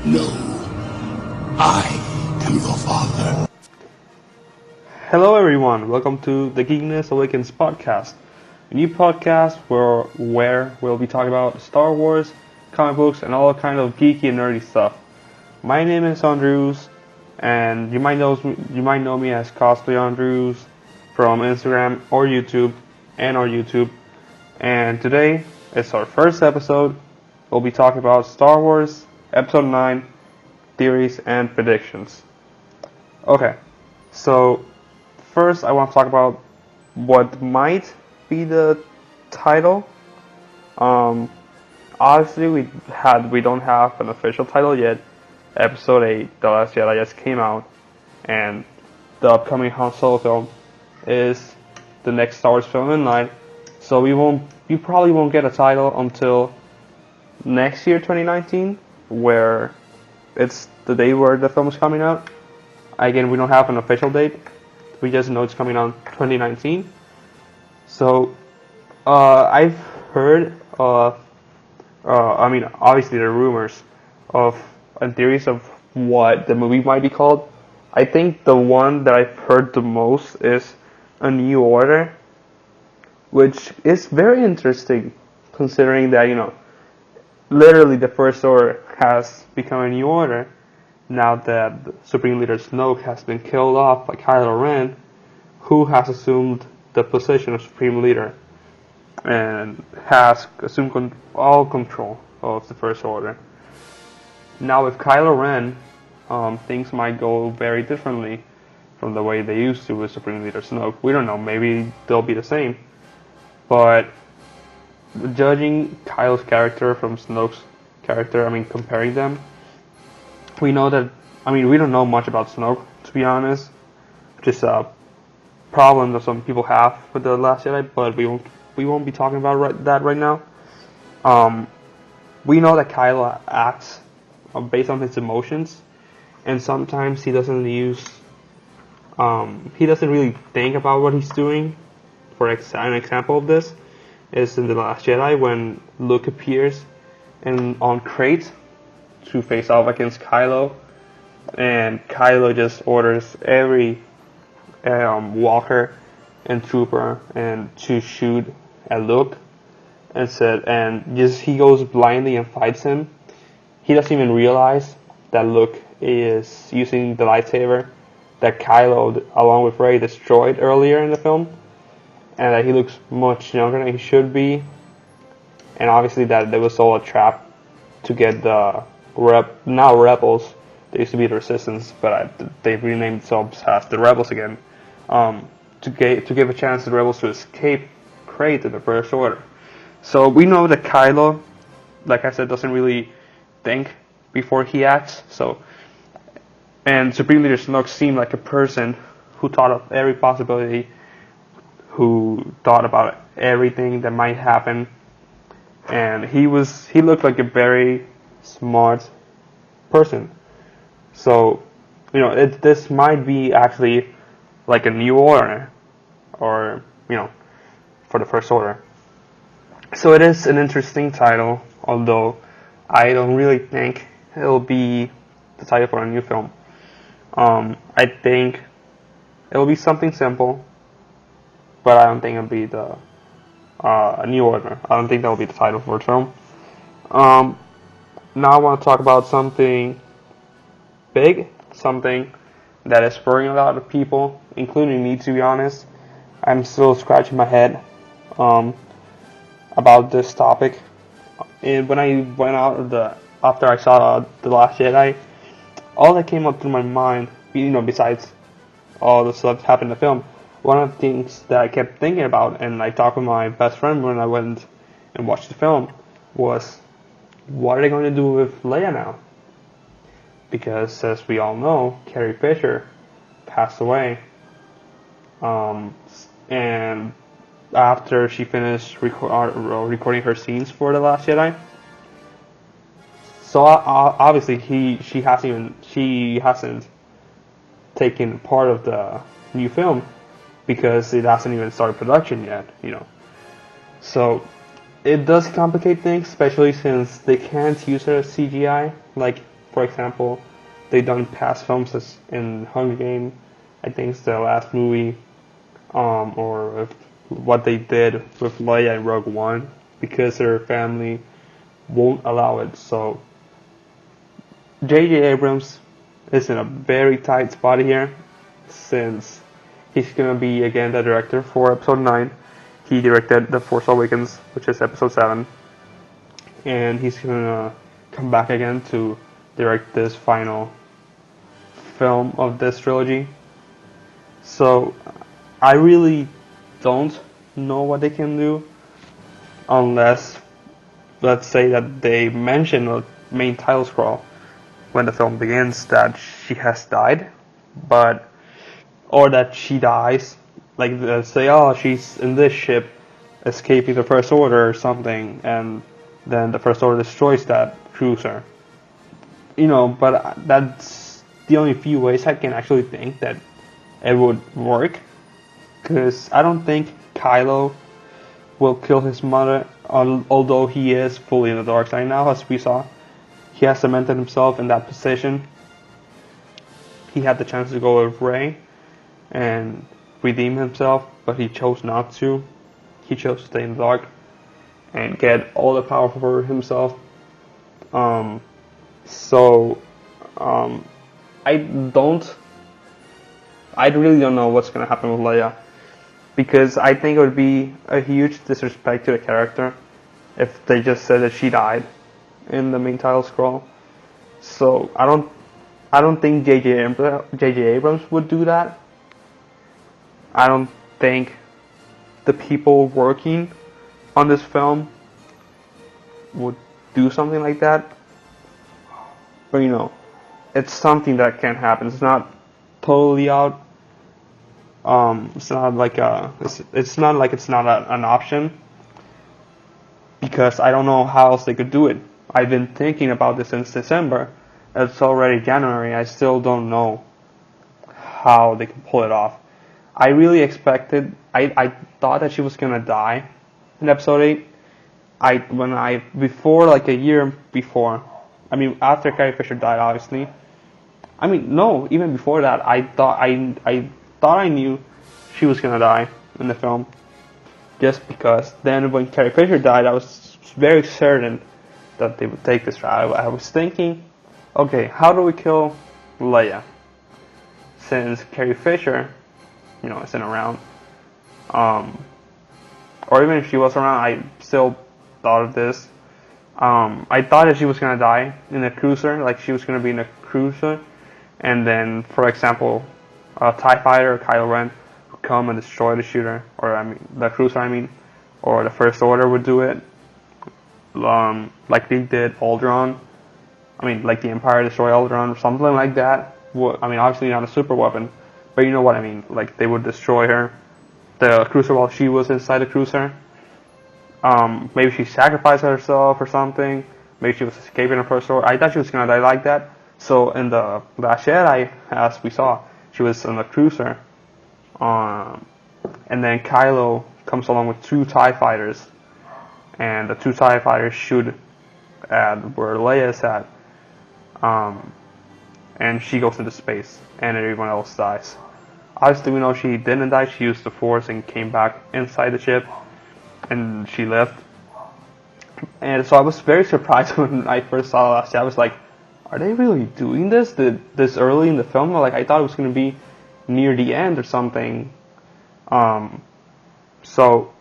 No, I am your father. Hello everyone, welcome to the Geekness Awakens Podcast, a new podcast where we'll be talking about Star Wars, comic books, and all kind of geeky and nerdy stuff. My name is Andrews, and you might know me as Cosplay Andrews from Instagram or YouTube, and today it's our first episode. We'll be talking about Star Wars Episode 9, theories and predictions. Okay, so first I want to talk about what might be the title. Obviously we don't have an official title yet. Episode 8, The Last Jedi, just came out, and the upcoming Han Solo film is the next Star Wars film in line. So we probably won't get a title until next year, 2019, where it's the day where the film is coming out. Again, we don't have an official date. We just know it's coming out 2019. So, I've heard obviously there are rumors of and theories of what the movie might be called. I think the one that I've heard the most is A New Order, which is very interesting considering that, literally the First Order has become a new order now that Supreme Leader Snoke has been killed off by Kylo Ren, who has assumed the position of Supreme Leader and has assumed all control of the First Order. Now with Kylo Ren, things might go very differently from the way they used to with Supreme Leader Snoke. We don't know, maybe they'll be the same. But judging Kylo's character from Snoke's character, comparing them, we know that, we don't know much about Snoke, to be honest. Just a problem that some people have with The Last Jedi, but we won't be talking about that right now. We know that Kylo acts based on his emotions, and sometimes he doesn't really think about what he's doing. For an example of this is in The Last Jedi when Luke appears on Crate to face off against Kylo, and Kylo just orders every walker and trooper and to shoot at Luke, and he goes blindly and fights him. He doesn't even realize that Luke is using the lightsaber that Kylo, along with Rey, destroyed earlier in the film, and that he looks much younger than he should be, and obviously that there was all a trap to get the now Rebels. They used to be the Resistance, but they've renamed themselves as the Rebels again, to give a chance to the Rebels to escape Crate in the First Order. So we know that Kylo, like I said, doesn't really think before he acts. And Supreme Leader Snoke seemed like a person who thought of every possibility, who thought about everything that might happen, and he looked like a very smart person. So, this might be actually like a new order, or for the First Order. So it is an interesting title, although I don't really think it'll be the title for a new film. I think it'll be something simple, but I don't think it'll be a new order. I don't think that'll be the title for the film. Now I want to talk about something big, something that is spurring a lot of people, including me, to be honest. I'm still scratching my head about this topic. And when I went out after I saw The Last Jedi, all that came up through my mind, besides all the stuff that happened in the film, one of the things that I kept thinking about, and I talked with my best friend when I went and watched the film, was what are they going to do with Leia now? Because, as we all know, Carrie Fisher passed away. And after she finished recording her scenes for The Last Jedi, so obviously she hasn't taken part of the new film because it hasn't even started production yet, So it does complicate things, especially since they can't use her as CGI like for example, they've done past films as in Hunger Games. I think it's the last movie, or if what they did with Leia in Rogue One, because her family won't allow it. So J.J. Abrams is in a very tight spot here, since he's gonna be again the director for Episode 9. He directed The Force Awakens, which is Episode 7, and he's gonna come back again to direct this final film of this trilogy. So I really don't know what they can do, unless, let's say that they mention the main title scroll when the film begins that she has died, or that she dies, like say, oh, she's in this ship escaping the First Order or something, and then the First Order destroys that cruiser. But that's the only few ways I can actually think that it would work, because I don't think Kylo will kill his mother, although he is fully in the dark side now, as we saw. He has cemented himself in that position. He had the chance to go with Rey and redeem himself, but he chose not to. He chose to stay in the dark and get all the power for himself. I really don't know what's gonna happen with Leia, because I think it would be a huge disrespect to the character if they just said that she died in the main title scroll. So I don't think J.J. Abrams would do that. I don't think the people working on this film would do something like that. But it's something that can happen. It's not totally out. It's not like it's not an option, because I don't know how else they could do it. I've been thinking about this since December. It's already January. I still don't know how they can pull it off. I really expected. I thought that she was gonna die in Episode 8. Before, like a year before. After Carrie Fisher died, obviously. No, even before that, I thought I knew she was gonna die in the film, just because then when Carrie Fisher died, I was very certain that they would take this route. I was thinking, okay, how do we kill Leia? Since Carrie Fisher, isn't around, or even if she was around, I still thought of this. I thought that she was gonna die in a cruiser, like she was gonna be in a cruiser, and then, for example, a TIE fighter or Kylo Ren would come and destroy the shooter, the cruiser, or the First Order would do it, like they did Alderaan. Like the Empire destroyed Alderaan or something like that. Obviously not a super weapon, but you know what I mean. Like they would destroy the cruiser while she was inside the cruiser. Maybe she sacrificed herself or something. Maybe she was escaping the First Order. I thought she was gonna die like that. So in the Last Jedi, as we saw, she was in the cruiser. And then Kylo comes along with 2 TIE fighters. And the 2 TIE fighters shoot at where Leia is at. And she goes into space. And everyone else dies. Obviously we know she didn't die. She used the Force and came back inside the ship. And she lived. And so I was very surprised when I first saw Last Jedi. I was like, are they really doing this early in the film? Like, I thought it was going to be near the end or something. So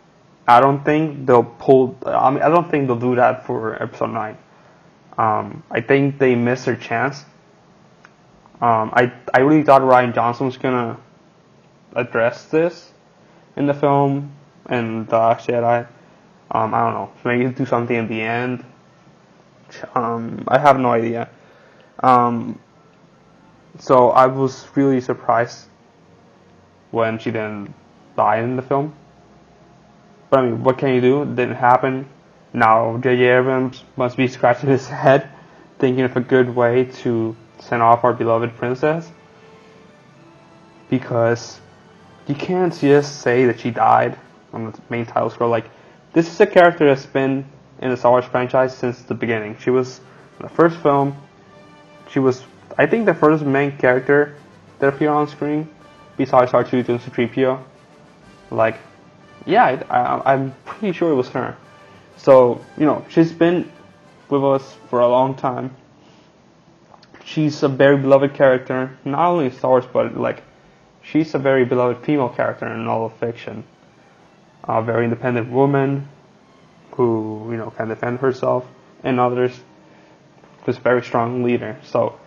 I don't think they'll I don't think they'll do that for Episode 9. I think they missed their chance. I really thought Rian Johnson was going to address this in the film and The Last Jedi. I don't know. Maybe do something in the end. I have no idea. So I was really surprised when she didn't die in the film. But what can you do? It didn't happen. Now J.J. Abrams must be scratching his head, thinking of a good way to send off our beloved princess. Because you can't just say that she died on the main title scroll. Like, this is a character that's been in the Star Wars franchise since the beginning. She was in the first film. she was, I think, the first main character that appeared on screen besides R2 and C-3PO. Like, yeah, I'm pretty sure it was her. So, she's been with us for a long time. She's a very beloved character, not only in Star Wars, but like, she's a very beloved female character in all of fiction. A very independent woman who, can defend herself and others. Who's a very strong leader. So,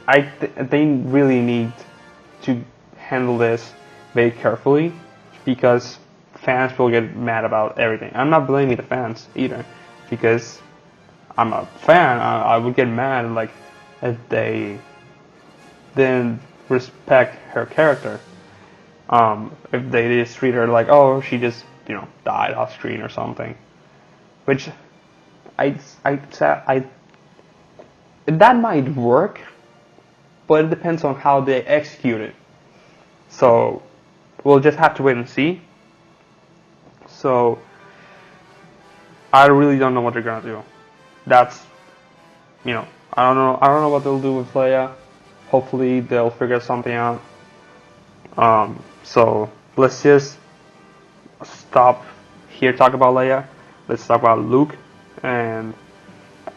they really need to handle this very carefully because fans will get mad about everything. I'm not blaming the fans either because I'm a fan. I would get mad like if they didn't respect her character. If they just treat her like, oh, she just died off screen or something, which that might work, but it depends on how they execute it. So we'll just have to wait and see. So I really don't know what they're gonna do. That's I don't know what they'll do with Leia. Hopefully they'll figure something out. So let's just stop here talk about Leia. Let's talk about Luke and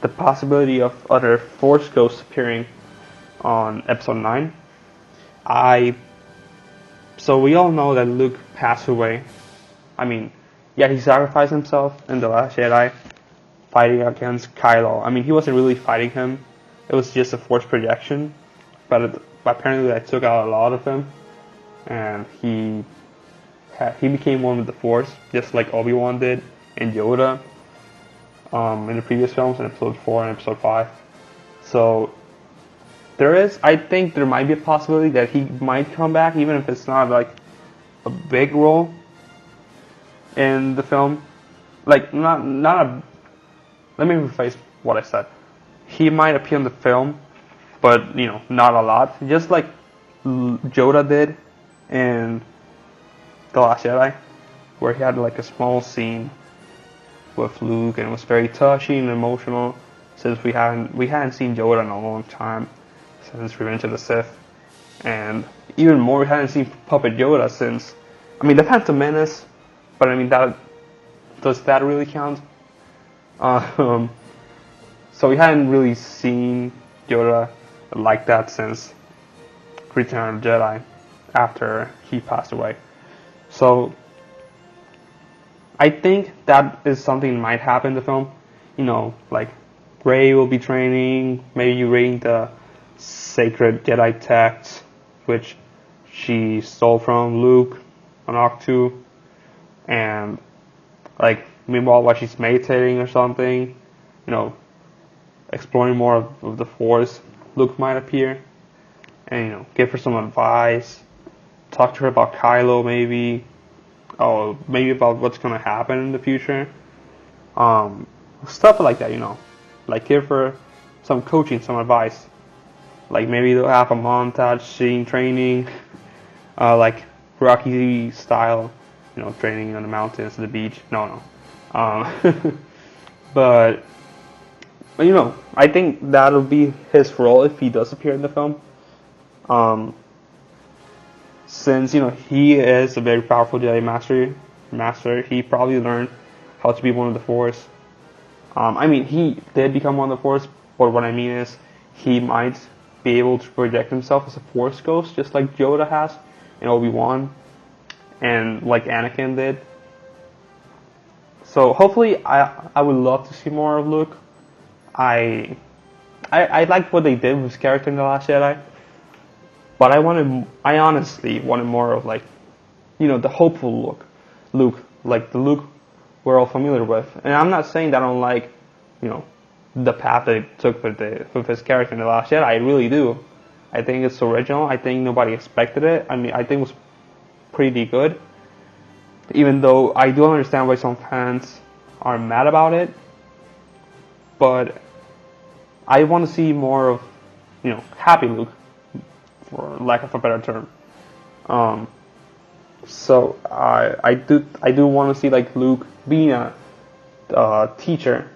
the possibility of other Force ghosts appearing on Episode 9. So we all know that Luke passed away. I mean, yeah, he sacrificed himself in The Last Jedi, fighting against Kylo. I mean, he wasn't really fighting him. It was just a Force projection. But apparently that took out a lot of him. And he became one with the Force, just like Obi-Wan did and Yoda in the previous films, in Episode 4 and Episode 5. So I think there might be a possibility that he might come back, even if it's not like a big role in the film. Like, not a... Let me rephrase what I said. He might appear in the film, but, not a lot. Just like Yoda did in The Last Jedi, where he had like a small scene with Luke, and it was very touching and emotional, since we hadn't seen Yoda in a long time, since Revenge of the Sith. And even more, we hadn't seen Puppet Yoda since, The Phantom Menace, but does that really count? So we hadn't really seen Yoda like that since Return of the Jedi, after he passed away. So I think that is something that might happen in the film. Like Rey will be training, maybe reading the sacred Jedi texts, which she stole from Luke on Ahch-To, and like meanwhile while she's meditating or something, exploring more of the Force, Luke might appear and give her some advice, talk to her about Kylo maybe, or maybe about what's gonna happen in the future, stuff like that, like give her some coaching, some advice. Like maybe they'll have a montage scene training, like Rocky style, training on the mountains, the beach. No. But I think that'll be his role if he does appear in the film. Since he is a very powerful Jedi master, he probably learned how to be one of the Force. He did become one of the Force, but what I mean is he might be able to project himself as a Force ghost, just like Yoda has and Obi-Wan, and like Anakin did. So hopefully, I would love to see more of Luke. I liked what they did with his character in The Last Jedi, but I honestly wanted more of like, the hopeful Luke, like the Luke we're all familiar with. And I'm not saying that I don't like, the path that it took with his character in The Last Jedi. I really do. I think it's original. I think nobody expected it. I think it was pretty good. Even though I do understand why some fans are mad about it. But I want to see more of, happy Luke, for lack of a better term. So I do want to see like Luke being a teacher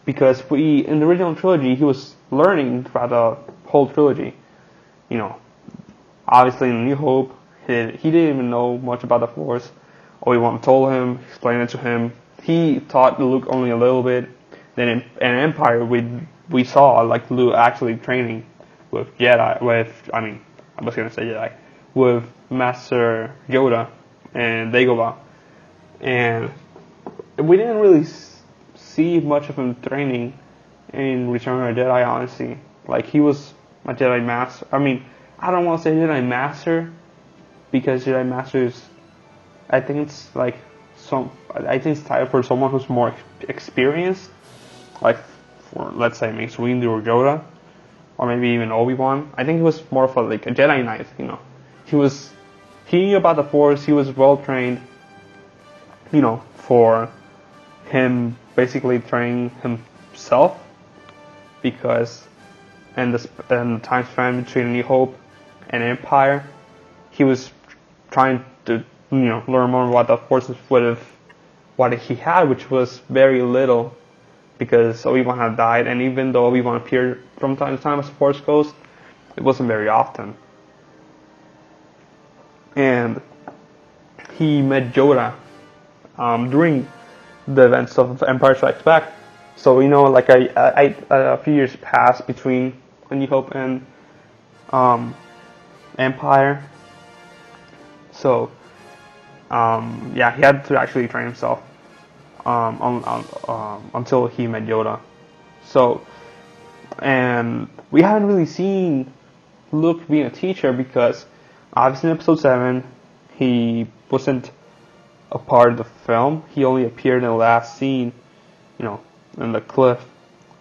because in the original trilogy, he was learning throughout the whole trilogy. You know, obviously in New Hope, he didn't even know much about the Force. Obi-Wan told him, explained it to him. He taught Luke only a little bit. Then in Empire, we saw like Luke actually training with with Master Yoda and Dagobah, and we didn't really see much of him training in Return of the Jedi. Honestly, like he was a Jedi Master. I mean, I don't want to say Jedi Master because Jedi Master is, I think it's titled for someone who's more experienced, like for let's say Mace Windu or Yoda, or maybe even Obi-Wan. I think he was more of a Jedi Knight. You know, he knew about the Force. He was well trained. You know, for him basically training himself, because in the time span between New Hope and Empire, he was trying to learn more about the Forces what he had, which was very little, because Obi-Wan had died, and even though Obi-Wan appeared from time to time as a Force Ghost, it wasn't very often. And he met Yoda during the events of Empire Strikes Back. So like a few years passed between A New Hope and Empire. So he had to actually train himself until he met Yoda. So, and we haven't really seen Luke being a teacher, because obviously in Episode 7 he wasn't a part of the film. He only appeared in the last scene, in the cliff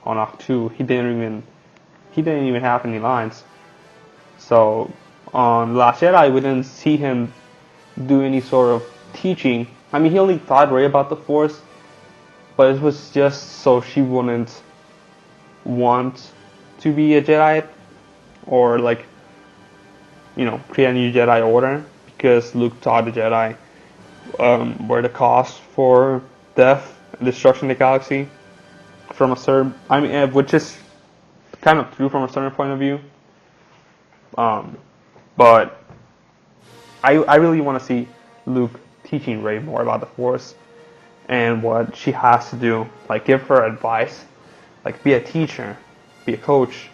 on Ahch-To. He didn't even have any lines. So on Last Jedi, we didn't see him do any sort of teaching. I mean, he only taught Rey about the Force, but it was just so she wouldn't want to be a Jedi, or create a new Jedi Order, because Luke taught the Jedi were the cause for death and destruction of the galaxy, which is kind of true from a certain point of view. But I really want to see Luke teaching Rey more about the Force and what she has to do. Like, give her advice. Like, be a teacher. Be a coach.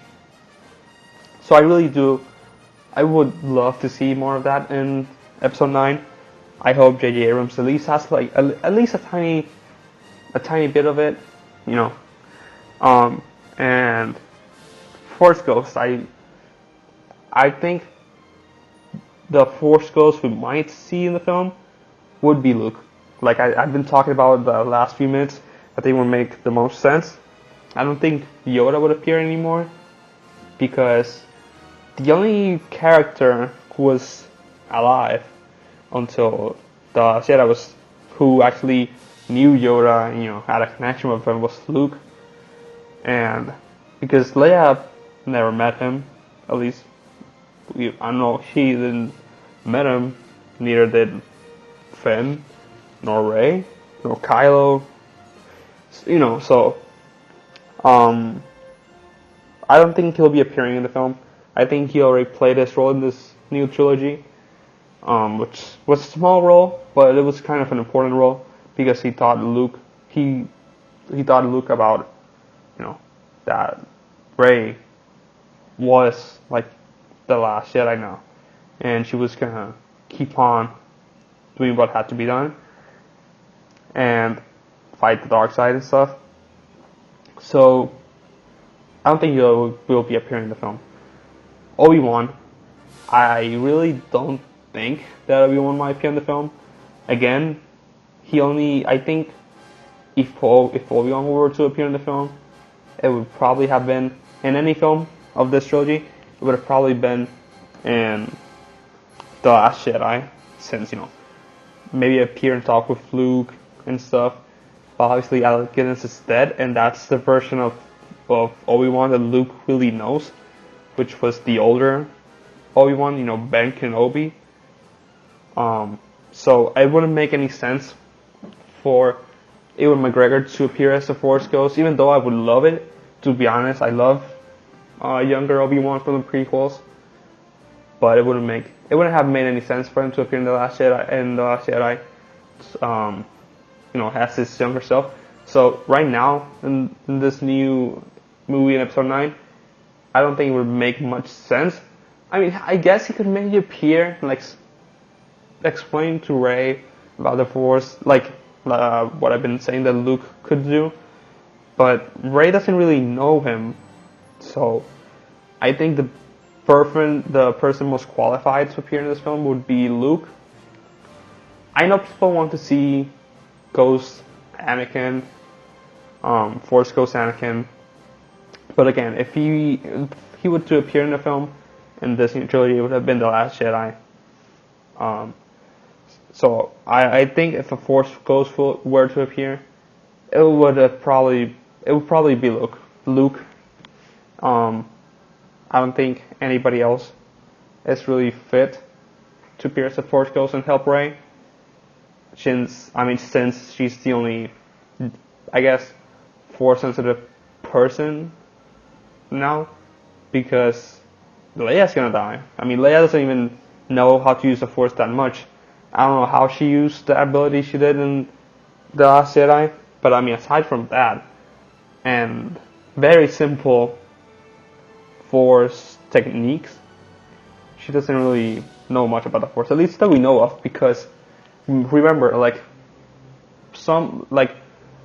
So I would love to see more of that in Episode 9. I hope J.J. Abrams at least has at least a tiny bit of it, and Force Ghost. I think the Force Ghost we might see in the film would be Luke. Like I've been talking about the last few minutes, I think would make the most sense. I don't think Yoda would appear anymore, because the only character who was alive until the Jedi who actually knew Yoda and had a connection with him was Luke. And because Leia never met him, at least I don't know, she didn't met him, neither did Finn, nor Rey, nor Kylo. So I don't think he'll be appearing in the film. I think he already played his role in this new trilogy, which was a small role, but it was kind of an important role, because he taught Luke about that Rey was like the last Jedi now, and she was gonna keep on doing what had to be done and fight the dark side and stuff. So I don't think he will be appearing in the film. Obi-Wan, I really don't think that Obi-Wan might appear in the film. Again, I think if Obi-Wan were to appear in the film, it would probably have been in any film of this trilogy. It would have probably been in The Last Jedi, since maybe appear and talk with Luke and stuff. But obviously Alec Guinness is dead, and that's the version of Obi-Wan that Luke really knows, which was the older Obi-Wan, Ben Kenobi. So it wouldn't make any sense for Ewan McGregor to appear as the Force Ghost, even though I would love it. To be honest, I love younger Obi-Wan from the prequels, but it wouldn't have made any sense for him to appear in the Last Jedi. As his younger self. So right now in this new movie in Episode 9, I don't think it would make much sense. I mean, I guess he could maybe appear and explain to Rey about the Force, what I've been saying that Luke could do. But Rey doesn't really know him, so I think the person most qualified to appear in this film would be Luke. I know people want to see Ghost Anakin, Force Ghost Anakin, but again, if he were to appear in the film in this new trilogy, it would have been The Last Jedi. So I think if a Force Ghost were to appear, it would probably be Luke. I don't think anybody else is really fit to appear as a Force Ghost and help Rey. Since she's the only, I guess, Force sensitive person now, because Leia's gonna die. I mean, Leia doesn't even know how to use the Force that much. I don't know how she used the ability she did in The Last Jedi, but I mean, aside from that, and very simple Force techniques, she doesn't really know much about the Force, at least that we know of, because remember,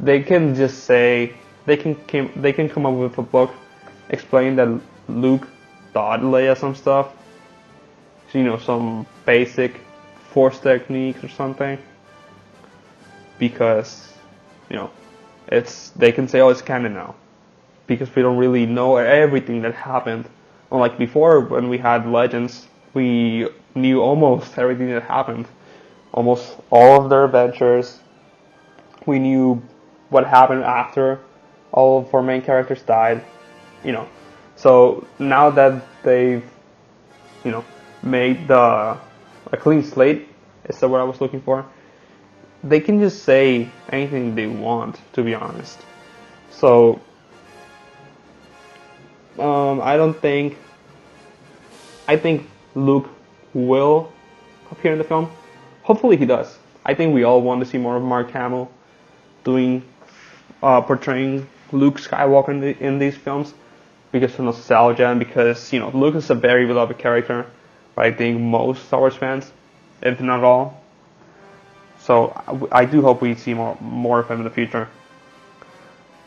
they can just say, they can come up with a book explaining that Luke taught Leia some stuff, some basic Force techniques or something, because they can say, oh, it's canon now, because we don't really know everything that happened. Unlike before, when we had Legends, we knew almost everything that happened, almost all of their adventures. We knew what happened after all of our main characters died, So now that they've, made a clean slate, is the word I was looking for, they can just say anything they want, to be honest. So, I think Luke will appear in the film. Hopefully he does. I think we all want to see more of Mark Hamill portraying Luke Skywalker in these films, because of nostalgia and because, Luke is a very beloved character by I think most Star Wars fans, if not all. So I do hope we see more of him in the future.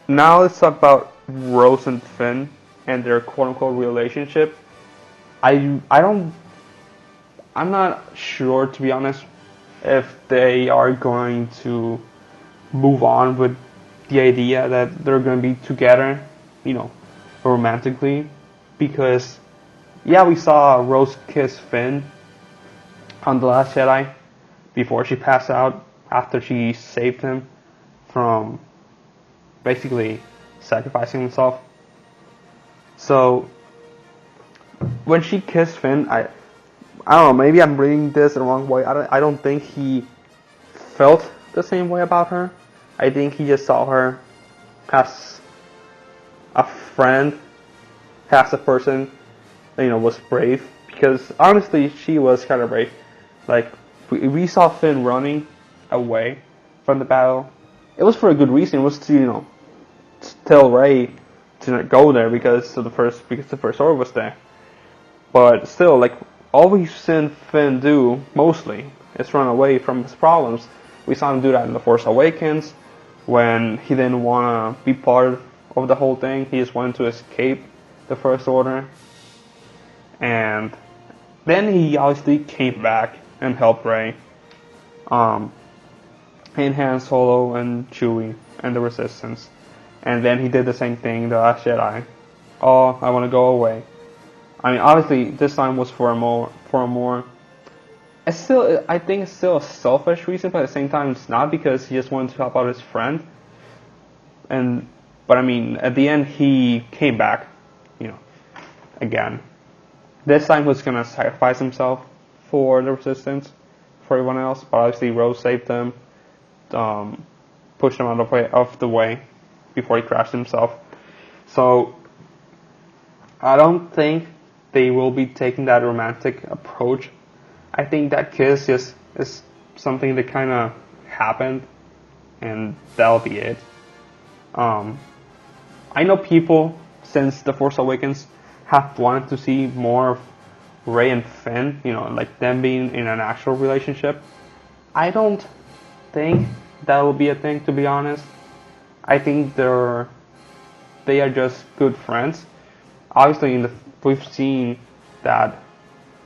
Now let's talk about Rose and Finn and their quote-unquote relationship. I'm not sure, to be honest, if they are going to move on with the idea that they're going to be together, romantically, because we saw Rose kiss Finn on The Last Jedi before she passed out, after she saved him from basically sacrificing himself. So when she kissed Finn, I don't know, maybe I'm reading this the wrong way. I don't think he felt the same way about her. I think he just saw her as a friend, as a person that, was brave. Because honestly, she was kind of brave. We saw Finn running away from the battle. It was for a good reason. It was to, tell Rey to not go there because the First Order was there. But still, all we've seen Finn do, mostly, is run away from his problems. We saw him do that in The Force Awakens, when he didn't want to be part of the whole thing. He just wanted to escape the First Order. And then he obviously came back and helped Rey, and Han Solo and Chewie and the Resistance. And then he did the same thing in The Last Jedi. Oh, I want to go away. I mean, obviously, this time was for a more. I think it's still a selfish reason, but at the same time, it's not, because he just wanted to help out his friend. But I mean, at the end, he came back, again. This time, he was gonna sacrifice himself for the Resistance, for everyone else. But obviously, Rose saved them. pushed him out of the way before he crashed himself. So I don't think they will be taking that romantic approach. I think that kiss is something that kind of happened, and that'll be it. I know people since The Force Awakens have wanted to see more of Rey and Finn, like them being in an actual relationship. I don't think that will be a thing, to be honest. I think they are just good friends. Obviously, we've seen that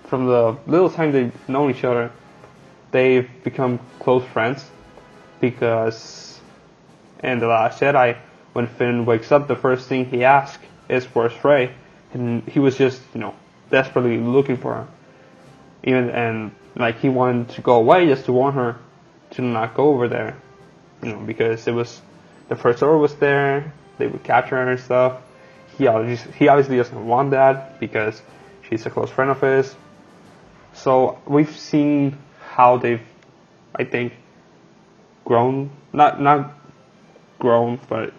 from the little time they've known each other, they've become close friends. Because in The Last Jedi, when Finn wakes up, the first thing he asks is where's Rey, and he was just desperately looking for her. And he wanted to go away just to warn her to not go over there, because it was the First Order was there. They would capture her and stuff. He obviously doesn't want that because she's a close friend of his. So we've seen how they've, I think, grown, not grown, but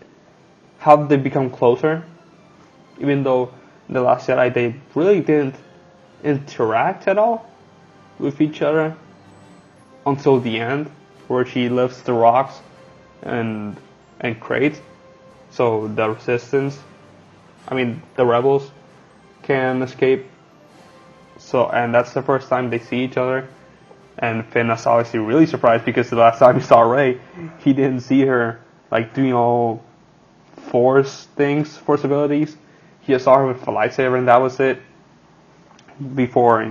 how they become closer. Even though in The Last Jedi they really didn't interact at all with each other until the end, where she lifts the rocks and Crate, so the Resistance, the Rebels can escape. So, and that's the first time they see each other. And Finn is obviously really surprised because the last time he saw Rey, he didn't see her doing all Force abilities. He just saw her with a lightsaber, and that was it. Before,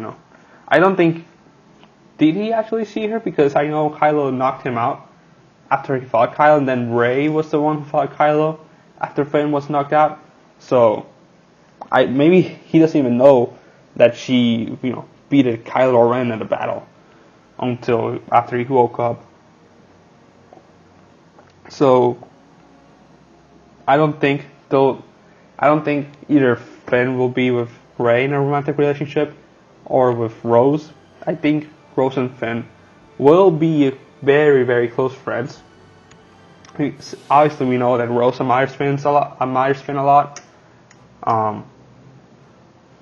I don't think, did he actually see her? Because I know Kylo knocked him out after he fought Kylo, and then Rey was the one who fought Kylo after Finn was knocked out. So, maybe he doesn't even know that she, beat Kylo Ren in a battle until after he woke up. So, I don't think either Finn will be with Rey in a romantic relationship or with Rose. I think Rose and Finn will be very, very close friends. Obviously, we know that Rose admires Finn a lot.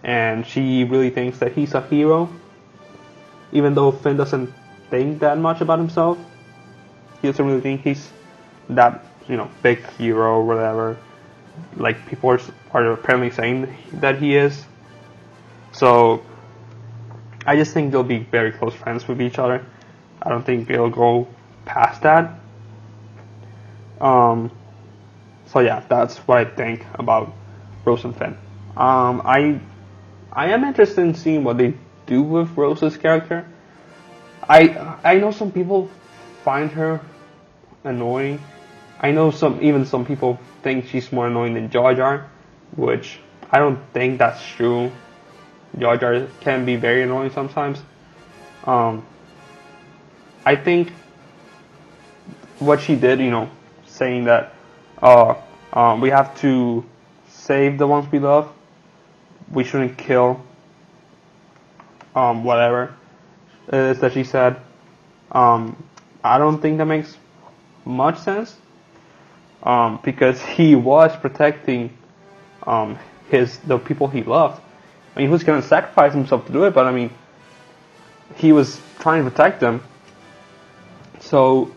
And she really thinks that he's a hero. Even though Finn doesn't think that much about himself. He doesn't really think he's that, big hero or whatever. People are apparently saying that he is. So, I just think they'll be very close friends with each other. I don't think it'll go past that. So yeah, that's what I think about Rose and Finn. I am interested in seeing what they do with Rose's character. I know some people find her annoying. I know some people think she's more annoying than Jar Jar, which I don't think that's true. Jar Jar can be very annoying sometimes. I think what she did, saying that we have to save the ones we love. We shouldn't kill whatever it is that she said. I don't think that makes much sense. Because he was protecting the people he loved. He was going to sacrifice himself to do it, but he was trying to protect them. So,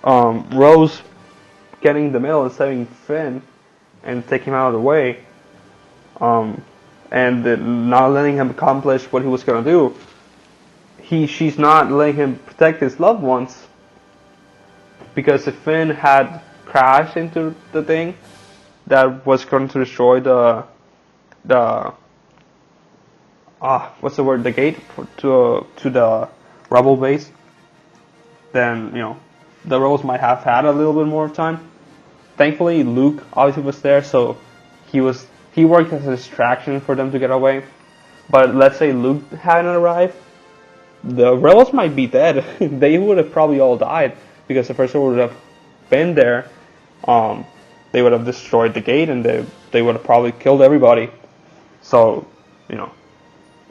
Rose getting the middle and saving Finn and taking him out of the way, and not letting him accomplish what he was going to do. She's not letting him protect his loved ones, because if Finn had crashed into the thing that was going to destroy the gate to the rebel base, then the rebels might have had a little bit more time. Thankfully, Luke obviously was there, so he worked as a distraction for them to get away. But let's say Luke hadn't arrived, the rebels might be dead. They would have probably all died because the First Order would have been there. They would have destroyed the gate, and they would have probably killed everybody. So,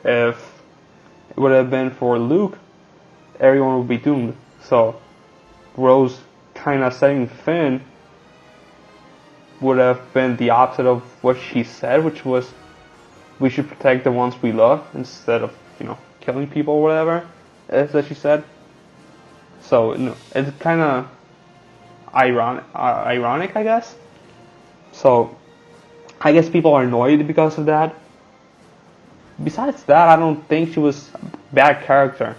if it would have been for Luke, everyone would be doomed. So, Rose kind of saving Finn would have been the opposite of what she said, which was we should protect the ones we love instead of, killing people or whatever, as that she said. So, it's kind of ironic, I guess. So, I guess people are annoyed because of that. Besides that, I don't think she was a bad character.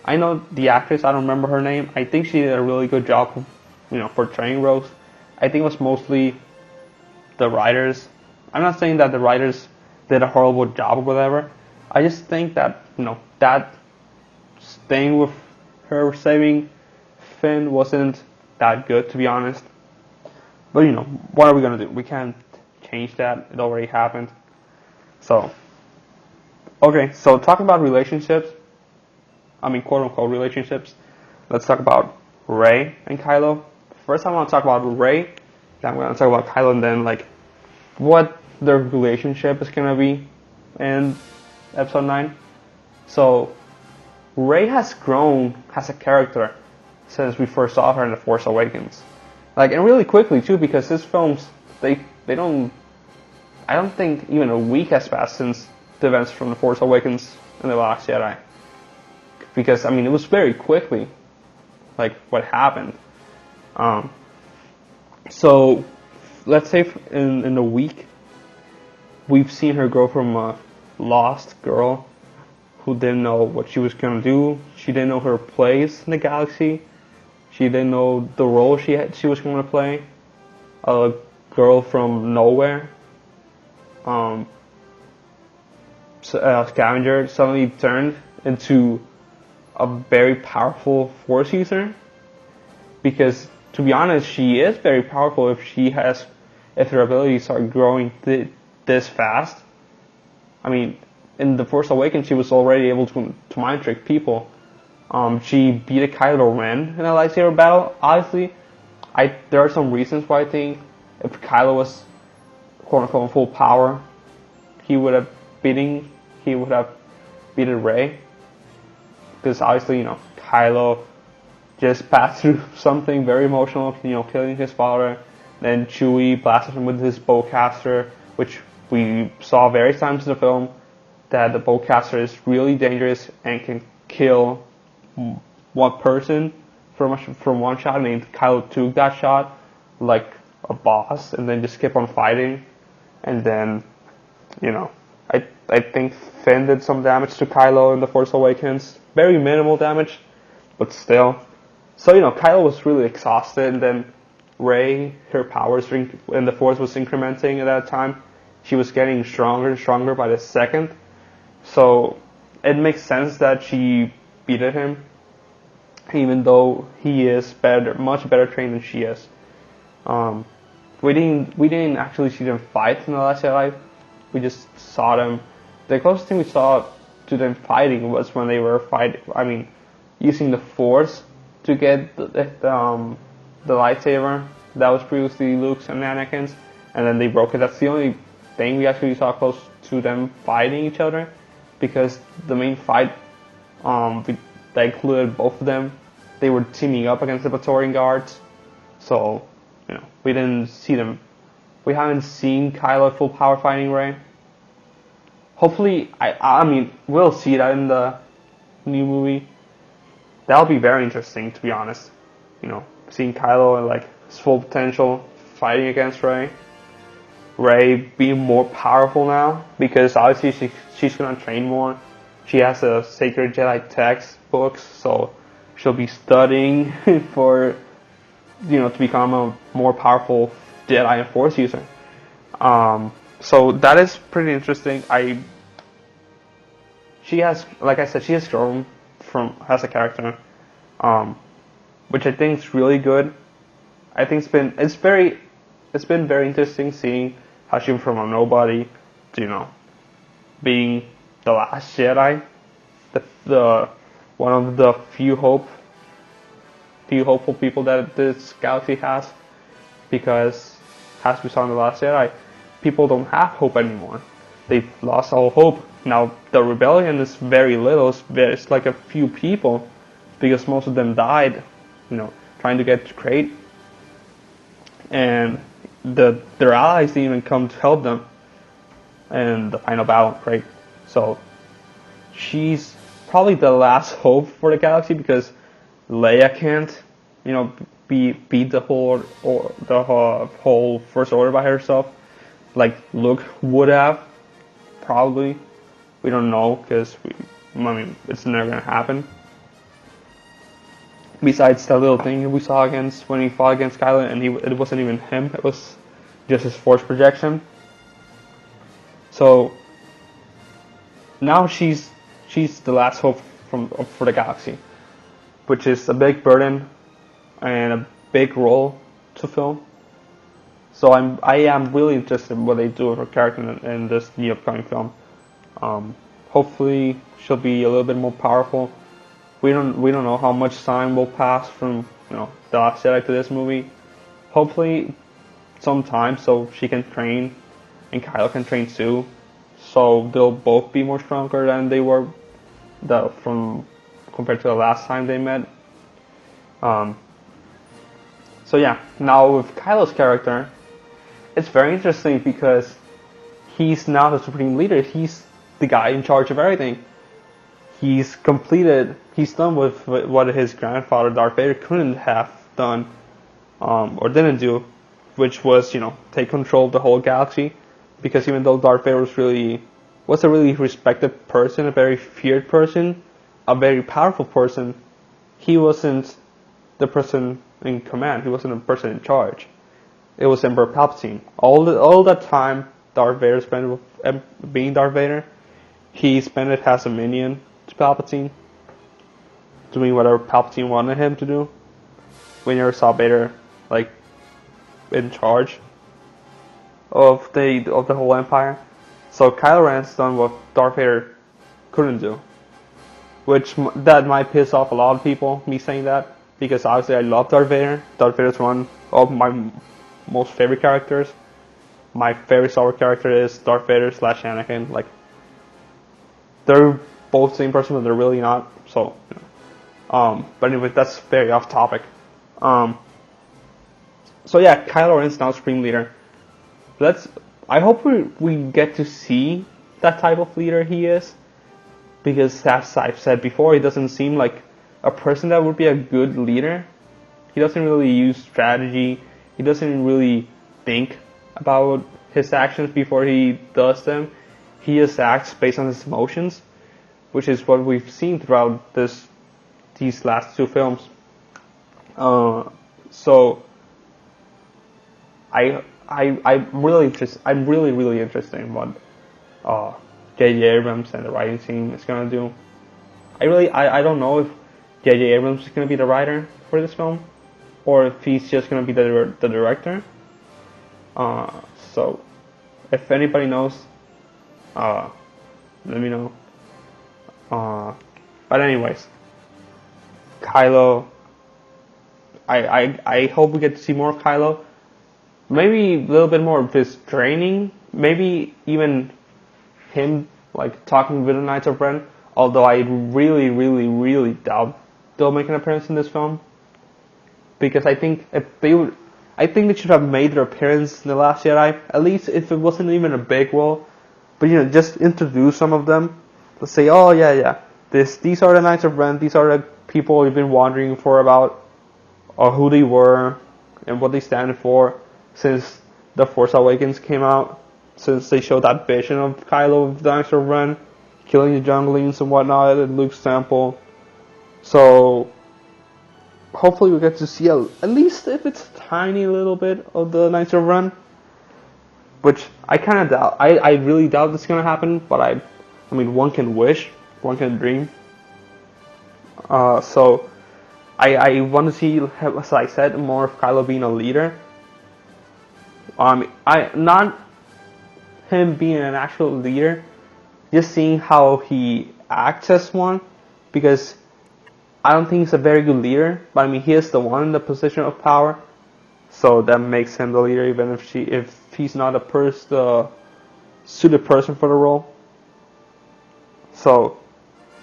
I know the actress, I don't remember her name. I think she did a really good job of, portraying Rose. I think it was mostly the writers. I'm not saying that the writers did a horrible job or whatever. I just think that, that thing with her saving Finn wasn't that good, to be honest. But, what are we going to do? We can't change that. It already happened. So, okay, so talking about relationships, quote-unquote relationships, let's talk about Rey and Kylo. First, I want to talk about Rey, then I'm going to talk about Kylo, and then, what their relationship is going to be in Episode 9. So, Rey has grown as a character since we first saw her in The Force Awakens. And really quickly, too, because these films, they don't, I don't think even a week has passed since the events from The Force Awakens and The Last Jedi. Because, it was very quickly, what happened. So, let's say in a week, we've seen her grow from a lost girl who didn't know what she was going to do. She didn't know her place in the galaxy. She didn't know the role she was going to play. A girl from nowhere. A scavenger suddenly turned into a very powerful Force user. Because, to be honest, she is very powerful if her abilities are growing this fast. In The Force Awakens, she was already able to mind trick people. She beat a Kylo Ren in a lightsaber battle. Honestly, there are some reasons why I think if Kylo was quote-unquote full power, he would have beaten Rey. Because obviously, Kylo just passed through something very emotional, killing his father. Then Chewie blasted him with his bowcaster, which we saw various times in the film, that the bowcaster is really dangerous and can kill one person from one shot. Kylo took that shot like a boss and then just kept on fighting. And then, I think Finn did some damage to Kylo in The Force Awakens. Very minimal damage, but still. So, Kylo was really exhausted, and then Rey, her powers in the Force was incrementing at that time. She was getting stronger and stronger by the second. So, it makes sense that she beat him, even though he is much better trained than she is. We didn't actually see them fight in The Last Jedi. We just saw them. The closest thing we saw to them fighting was when they were using the Force to get the lightsaber that was previously Luke's and Anakin's, and then they broke it. That's the only thing we actually saw close to them fighting each other, because the main fight that included both of them, they were teaming up against the Praetorian Guards. So, we didn't see them. We haven't seen Kylo at full power fighting Rey. Hopefully, we'll see that in the new movie. That'll be very interesting, to be honest. Seeing Kylo at his full potential fighting against Rey. Rey being more powerful now, because obviously she's gonna train more. She has a Sacred Jedi textbooks, so she'll be studying for to become a more powerful Jedi and Force user. So that is pretty interesting. She has grown as a character, which I think is really good. I think it's been very interesting seeing how she went from a nobody to being the last Jedi, the one of the few hopeful people that this galaxy has, because as we saw in The Last Jedi, people don't have hope anymore. They've lost all hope. Now the rebellion is very little. It's like a few people, because most of them died, trying to get to Crate. and their allies didn't even come to help them in the final battle, right? So she's probably the last hope for the galaxy, because Leia can't, beat the whole First Order by herself, like Luke would have, probably. We don't know, because it's never gonna happen. Besides that little thing we saw when he fought against Kylo, and it wasn't even him; it was just his force projection. So now she's the last hope for the galaxy, which is a big burden and a big role to film. So I am really interested in what they do with her character in this new upcoming film. Hopefully she'll be a little bit more powerful. We don't know how much time will pass from The Last Jedi to this movie. Hopefully some time, so she can train and Kylo can train too. So they'll both be more stronger than they were compared to the last time they met. So yeah, now with Kylo's character, it's very interesting because he's now the Supreme Leader. He's the guy in charge of everything. He's done with what his grandfather Darth Vader couldn't have done, or didn't do, which was, take control of the whole galaxy. Because even though Darth Vader was a really respected person, a very feared person, a very powerful person, he wasn't the person in command. He wasn't the person in charge. It was Emperor Palpatine. All that time Darth Vader spent with being Darth Vader, he spent it as a minion to Palpatine, doing whatever Palpatine wanted him to do. We never saw Vader in charge of the whole empire. So Kylo Ren's done what Darth Vader couldn't do, which that might piss off a lot of people, me saying that, because obviously I love Darth Vader. Darth Vader is one of my most favorite characters. My favorite Star Wars character is Darth Vader / Anakin. They're both the same person, but they're really not. So, but anyway, that's very off topic. So yeah, Kylo Ren's now Supreme Leader. I hope we get to see that type of leader he is, because as I've said before, he doesn't seem like a person that would be a good leader. He doesn't really use strategy. He doesn't really think about his actions before he does them. He just acts based on his emotions, which is what we've seen throughout these last two films. So I'm really interested in what J.J. Abrams and the writing team is gonna do. I don't know if J.J. Abrams is gonna be the writer for this film, or if he's just gonna be the director. So if anybody knows, let me know. But anyways, Kylo, I hope we get to see more of Kylo. Maybe a little bit more of his training. Maybe even him talking with the Knights of Ren. Although I really doubt they'll make an appearance in this film, because I think they should have made their appearance in The Last Jedi. At least if it wasn't even a big role, but just introduce some of them. Let's say, oh yeah, these are the Knights of Ren. These are the people we've been wondering for about, or who they were and what they stand for since The Force Awakens came out. Since they showed that vision of Kylo with the Knights of Ren killing the Junglings and whatnot at Luke's temple. So hopefully we get to see at least if it's a tiny little bit of the Knights of Ren, which I kind of doubt. I really doubt it's gonna happen, but I mean, one can wish, one can dream. So I want to see, as I said, more of Kylo being a leader. Not him being an actual leader, just seeing how he acts as one, because I don't think he's a very good leader, but he is the one in the position of power, so that makes him the leader, even if he's not the suited person for the role. So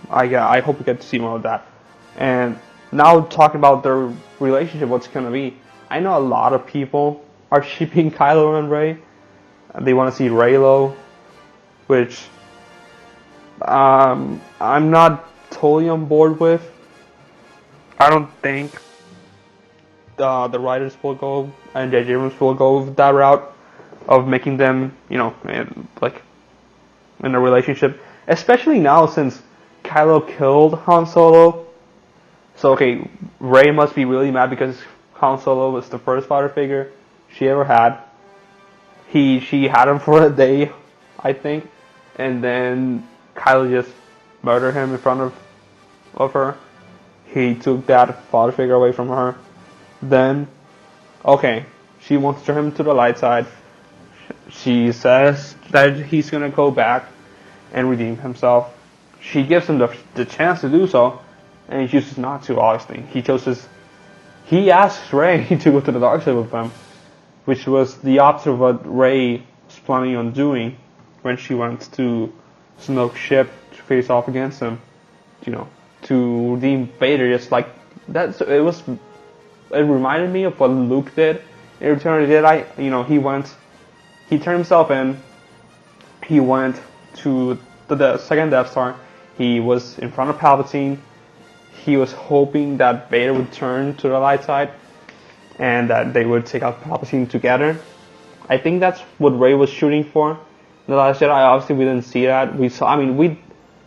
I hope we get to see more of that. And now talking about their relationship, what's gonna be. I know a lot of people are shipping Kylo and Rey. They want to see Reylo, which I'm not totally on board with. I don't think the writers will go and J.J. Abrams will go that route of making them, like in a relationship, especially now since Kylo killed Han Solo. So okay, Rey must be really mad because Han Solo was the first father figure she ever had. She had him for a day, I think, and then Kylo just murdered him in front of her. He took that father figure away from her. Then, okay, she wants to turn him to the light side. She says that he's gonna go back and redeem himself. She gives him the chance to do so, and he chooses not to, obviously. He asks Rey to go to the dark side with him, which was the opposite of what Rey was planning on doing when she went to Snoke's ship to face off against him, to redeem Vader. Just like that, it reminded me of what Luke did in Return of the Jedi. He turned himself in. He went to the second Death Star. He was in front of Palpatine. He was hoping that Vader would turn to the light side and that they would take out Palpatine together. I think that's what Rey was shooting for. In The Last Jedi, obviously we didn't see that. We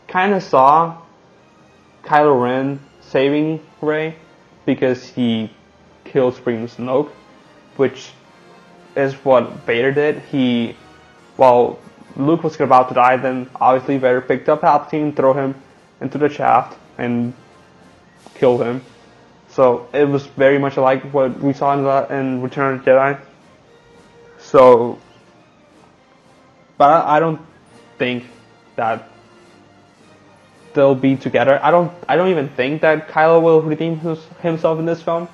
kind of saw Kylo Ren saving Rey because he killed Supreme Snoke, which is what Vader did. While Luke was about to die, then obviously Vader picked up Palpatine, threw him into the shaft, and killed him. So it was very much like what we saw in Return of the Jedi. So, but I don't think that they'll be together. I don't even think that Kylo will redeem himself in this film.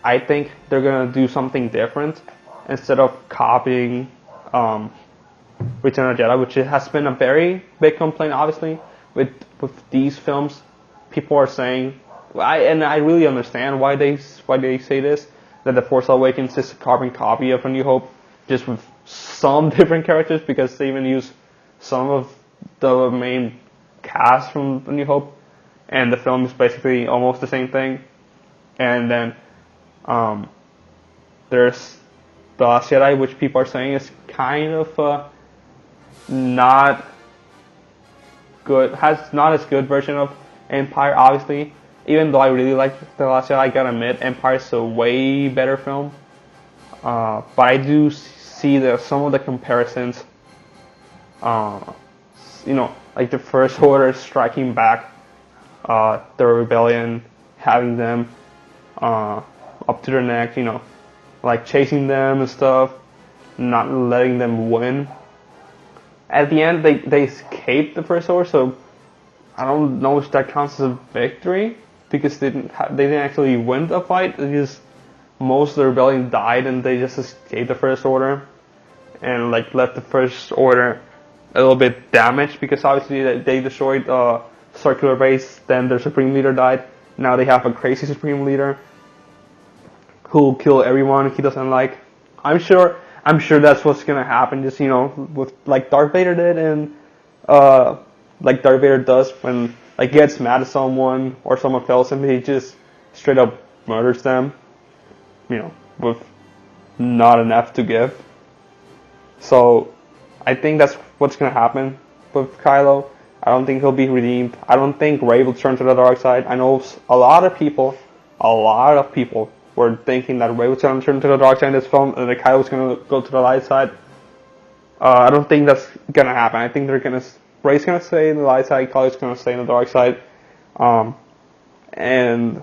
I think they're gonna do something different instead of copying Return of the Jedi, which has been a very big complaint, obviously, with these films. People are saying, and I really understand why they say this, that The Force Awakens is a carbon copy of A New Hope, just with some different characters, because they even use some of the main cast from A New Hope, and the film is basically almost the same thing. And then there's The Last Jedi, which people are saying is kind of not good, has not as good version of Empire, obviously. Even though I really like The Last Jedi, I gotta admit, Empire is a way better film. But I do see some of the comparisons, like the First Order striking back, the rebellion, having them up to their neck, like chasing them and stuff, not letting them win. At the end, they escaped the First Order, so I don't know if that counts as a victory, because they didn't actually win the fight. Most of the rebellion died, and they just escaped the First Order, and left the First Order a little bit damaged, because obviously they destroyed Circular Base. Then their Supreme Leader died. Now they have a crazy Supreme Leader who will kill everyone he doesn't like. I'm sure that's what's gonna happen. Just with like Darth Vader did, and like Darth Vader does when he gets mad at someone or someone fails him, he just straight up murders them, with not an F to give. So I think that's what's gonna happen with Kylo. I don't think he'll be redeemed. I don't think Rey will turn to the dark side. I know a lot of people were thinking that Rey was gonna turn to the dark side in this film, and that Kylo was gonna go to the light side. I don't think that's gonna happen. I think Rey's gonna stay in the light side, Kylo's gonna stay in the dark side. And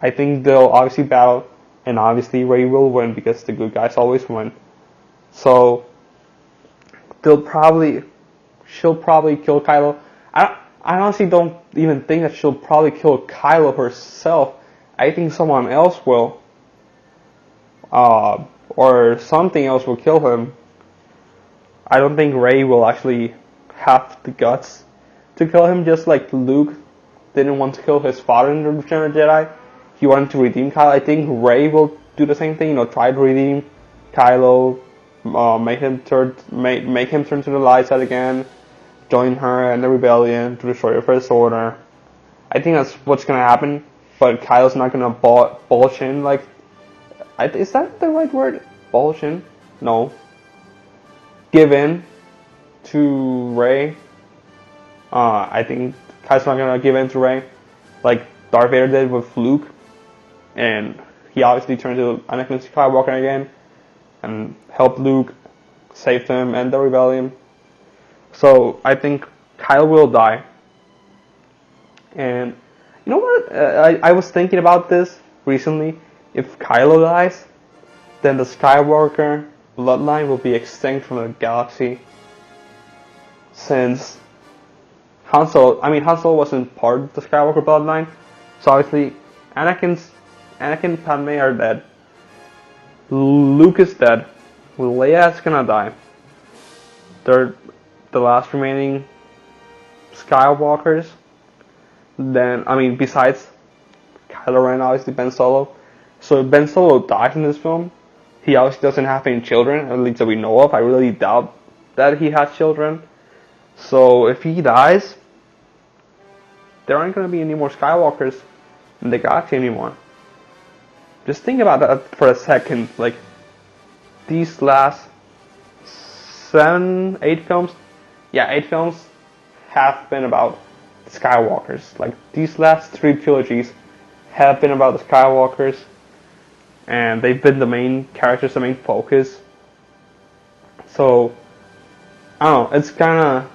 I think they'll obviously battle, and obviously Rey will win because the good guys always win. So she'll probably kill Kylo. I honestly don't even think that she'll probably kill Kylo herself. I think someone else will, or something else will kill him. I don't think Rey will actually have the guts to kill him, just like Luke didn't want to kill his father in the Return of the Jedi. He wanted to redeem Kylo. I think Rey will do the same thing, try to redeem Kylo, make him turn to the light side again, join her and the rebellion to destroy the First Order. I think that's what's gonna happen, but Kylo's not gonna bulge in like. Is that the right word? Bulge in? No. Give in to Rey. I think Kylo's not gonna give in to Rey, like Darth Vader did with Luke, and he obviously turned to Anakin Skywalker again, and helped Luke, save them and the rebellion. So I think Kylo will die. And you know what? I was thinking about this recently. If Kylo dies, then the Skywalker bloodline will be extinct from the galaxy. Since Han Solo wasn't part of the Skywalker bloodline, so obviously Anakin and Padme are dead. Luke is dead. Leia's gonna die. They're the last remaining Skywalkers. Then, besides Kylo Ren, obviously Ben Solo. So if Ben Solo dies in this film, he obviously doesn't have any children, at least that we know of. I really doubt that he has children. So if he dies, there aren't going to be any more Skywalkers in the galaxy anymore. Just think about that for a second. Like, these last 8 films, 8 films have been about the Skywalkers. Like, these last 3 trilogies have been about the Skywalkers, and they've been the main characters, the main focus. So, I don't know, it's kind of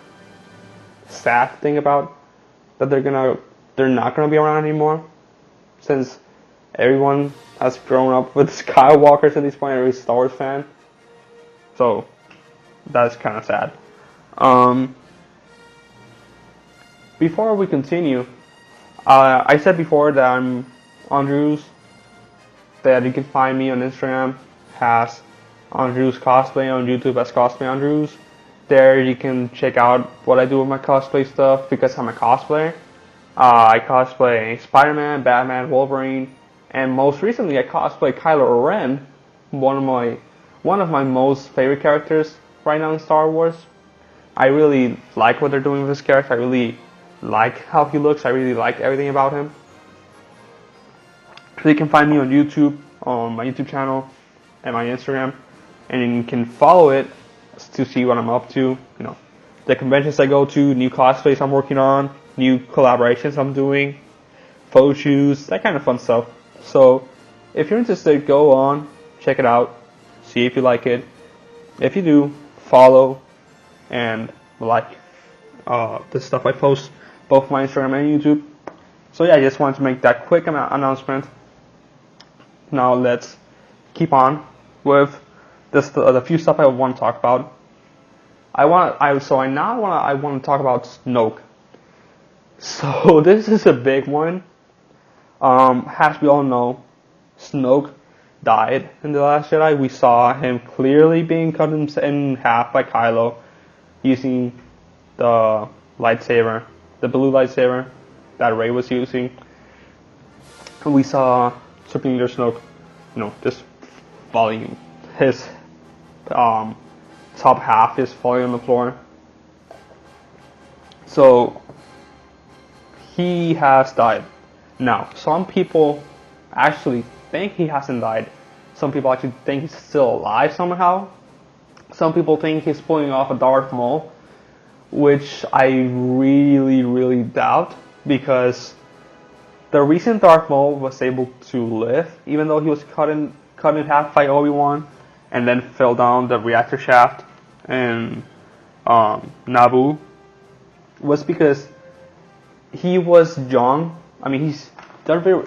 sad to think about that they're not gonna be around anymore, since everyone has grown up with Skywalkers at this point, every Star Wars fan. So, that's kind of sad. Before we continue, I said before that I'm Andrews, that you can find me on Instagram as Andrews Cosplay, on YouTube as Cosplay Andrews. There you can check out what I do with my cosplay stuff, because I'm a cosplayer. I cosplay Spider-Man, Batman, Wolverine, and most recently I cosplay Kylo Ren, one of my most favorite characters right now in Star Wars. I really like what they're doing with this character. I really like how he looks. I really like everything about him. So you can find me on YouTube, on my YouTube channel, and my Instagram, and you can follow it to see what I'm up to. The conventions I go to, new cosplays I'm working on, new collaborations I'm doing, photo shoots, that kind of fun stuff. So if you're interested, go on, check it out, see if you like it. If you do, follow and like the stuff I post, both my Instagram and YouTube. So I just wanted to make that quick announcement. Now let's keep on with the few stuff I want to talk about. I want to talk about Snoke. So this is a big one. As we all know, Snoke died in The Last Jedi. We saw him clearly being cut in half by Kylo using the lightsaber, the blue lightsaber that Rey was using. And we saw Supreme Leader Snoke, just falling. His top half is falling on the floor. So he has died. Now, some people actually think he hasn't died. Some people actually think he's still alive somehow. Some people think he's pulling off a Darth Maul, which I really, really doubt, because the recent Darth Maul was able to live, even though he was cut in half by Obi-Wan, and then fell down the reactor shaft in Naboo, was because he was young. He's Darth Vader.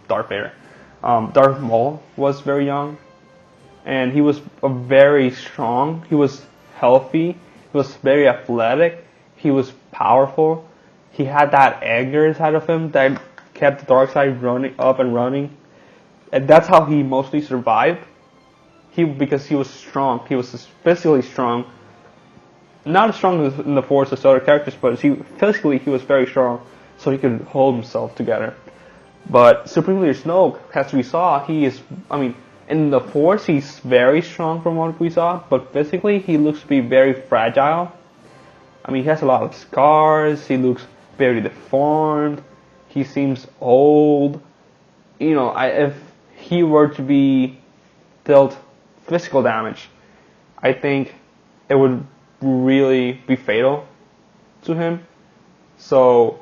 Darth Vader. Darth Maul was very young, and he was very strong. He was healthy. He was very athletic. He was powerful. He had that anger inside of him that kept the dark side running, and that's how he mostly survived. Because he was strong. He was physically strong. Not as strong in the Force as other characters, but physically he was very strong, so he could hold himself together. But Supreme Leader Snoke, as we saw, in the Force, he's very strong from what we saw, but physically, he looks to be very fragile. I mean, he has a lot of scars, he looks very deformed, he seems old. You know, if he were to be dealt physical damage, I think it would really be fatal to him. So,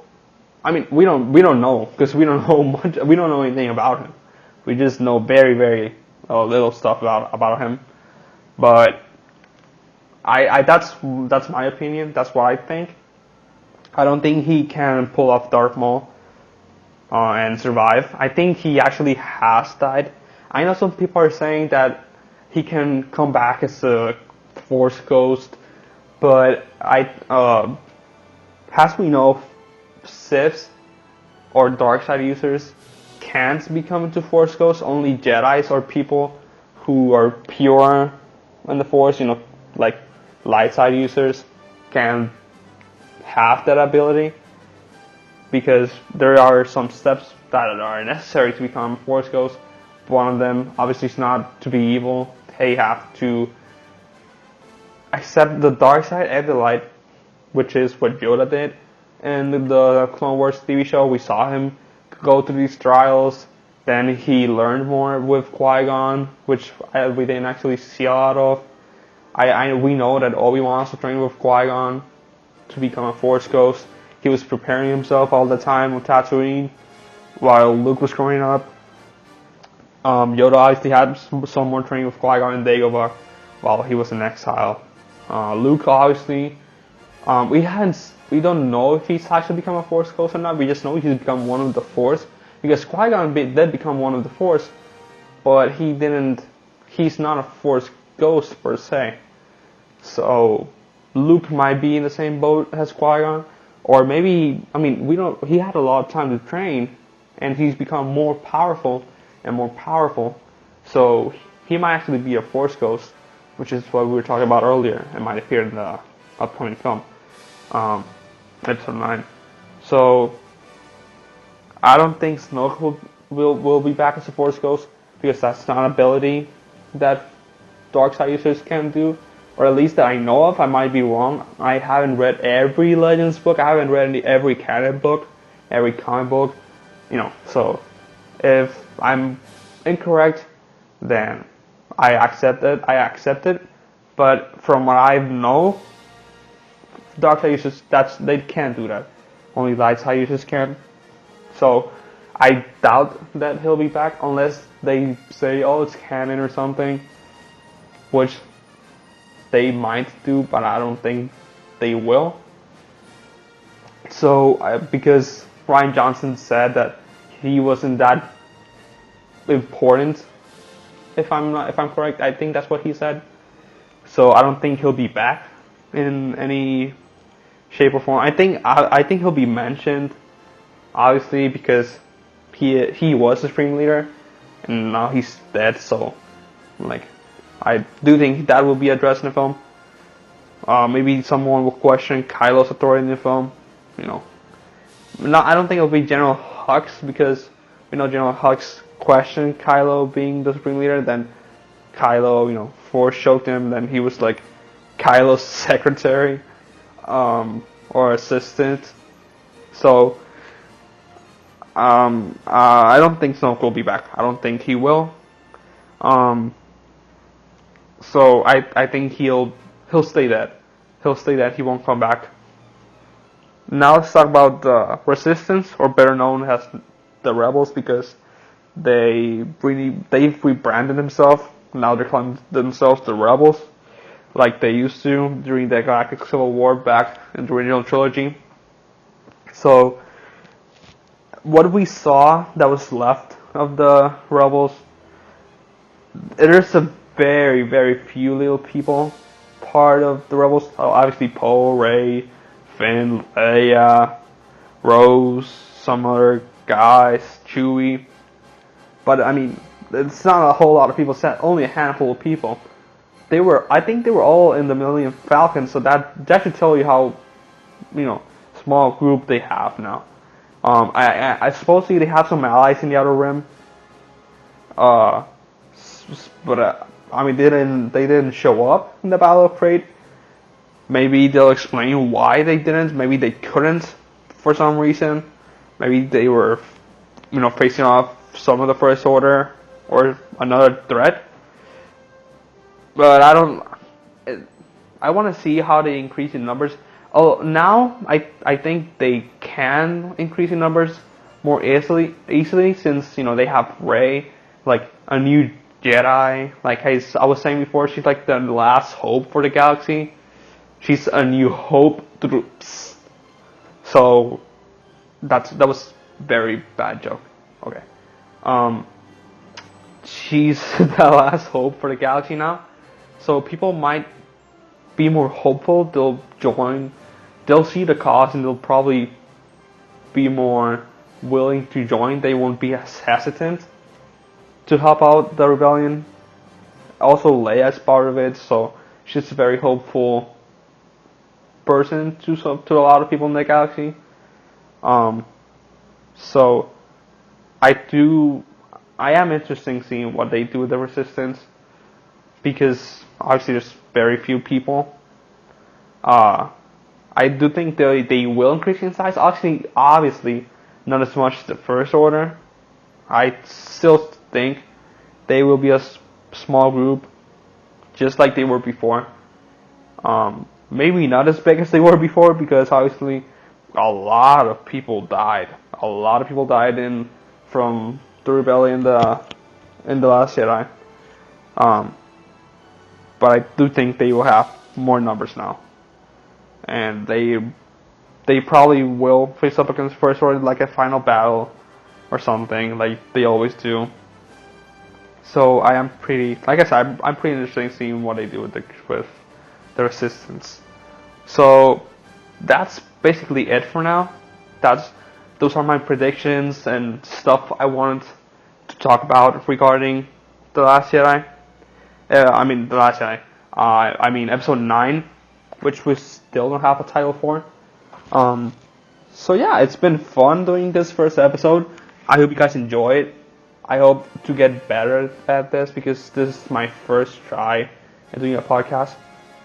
I mean, we don't know, because we don't know much. We don't know anything about him. We just know very, very little stuff about him. But that's my opinion. That's what I think. I don't think he can pull off Darth Maul and survive. I think he actually has died. I know some people are saying that he can come back as a Force ghost, but as we know, Siths or dark side users can't become into Force ghosts. Only Jedis or people who are pure in the Force, you know, like light side users, can have that ability, because there are some steps that are necessary to become Force ghost. One of them, obviously, is not to be evil. They have to accept the dark side and the light, which is what Yoda did. In the Clone Wars TV show, we saw him go through these trials. Then he learned more with Qui-Gon, which we didn't actually see a lot of. We know that Obi-Wan also trained with Qui-Gon to become a Force ghost. He was preparing himself all the time with Tatooine while Luke was growing up. Yoda obviously had some more training with Qui-Gon and Dagobah while he was in exile. Luke, obviously, we don't know if he's actually become a Force ghost or not. We just know he's become one of the Force, because Qui-Gon did become one of the Force, but he's not a Force ghost per se. So Luke might be in the same boat as Qui-Gon, or maybe, I mean, he had a lot of time to train, and he's become more powerful and more powerful. So he might actually be a Force ghost, which is what we were talking about earlier. It might appear in the upcoming film, episode 9. So I don't think Snoke will be back as a Force ghost, because that's not an ability that dark side users can do, or at least that I know of. I might be wrong. I haven't read every Legends book. I haven't read every canon book, every comic book, you know. So if I'm incorrect, then I accept it. But from what I know, dark side users, they can't do that. Only light side users can. So I doubt that he'll be back unless they say, oh, it's canon or something, which they might do, but I don't think they will. So because Rian Johnson said that he wasn't that important, if I'm correct, I think that's what he said. So I don't think he'll be back in any shape or form. I think he'll be mentioned, obviously, because he was the Supreme Leader, and now he's dead. So, like, I do think that will be addressed in the film. Maybe someone will question Kylo's authority in the film. You know, I don't think it'll be General Hux, because we know General Hux questioned Kylo being the Supreme Leader. Then Kylo, you know, Force choked him. Then he was like Kylo's secretary or assistant. So I don't think Snoke will be back. I don't think he will. So I think he'll stay dead. He'll stay dead. He won't come back. Now let's talk about the Resistance, or better known as the Rebels, because they've rebranded themselves. Now they're calling themselves the Rebels, like they used to during the Galactic Civil War back in the original trilogy. So what we saw that was left of the Rebels, there's a very, very few little people part of the Rebels. Obviously Poe, Rey, Finn, Leia, Rose, some other guys, Chewie. But I mean, it's not a whole lot of people. It's only a handful of people. I think they were all in the Millennium Falcon. So that should tell you how, you know, small group they have now. I supposedly they have some allies in the Outer Rim. but I mean, they didn't show up in the Battle of Crate. Maybe they'll explain why they didn't. Maybe they couldn't for some reason. Maybe they were, facing off some of the First Order or another threat. But I want to see how they increase in numbers. Oh, now I think they can increase in numbers more easily since they have Rey, like a new Jedi. Like I was saying before, she's like the last hope for the galaxy. She's a new hope troops. So that was very bad joke. Okay. She's the last hope for the galaxy now. So people might be more hopeful. They'll join. They'll see the cost and they'll probably be more willing to join. They won't be as hesitant to help out the rebellion. Also, Leia's part of it, so she's a very hopeful person to a lot of people in the galaxy. So I am interested in seeing what they do with the Resistance, because obviously there's very few people. I do think they will increase in size. Obviously, not as much as the First Order. I still think they will be a small group, just like they were before. Maybe not as big as they were before, because obviously a lot of people died. A lot of people died from the rebellion in the Last Jedi. But I do think they will have more numbers now, and they probably will face up against First Order like a final battle or something, like they always do. So I am pretty, like I said, I'm pretty interested in seeing what they do with the Resistance. So that's basically it for now. Those are my predictions and stuff I wanted to talk about regarding The Last Jedi. The Last Jedi. Episode 9, which we still don't have a title for. So yeah, it's been fun doing this first episode. I hope you guys enjoy it. I hope to get better at this, because this is my first try at doing a podcast.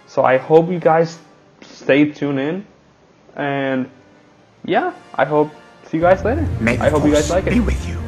So I hope you guys stay tuned in. And yeah, I hope see you guys later. I hope you guys like it. Be with you.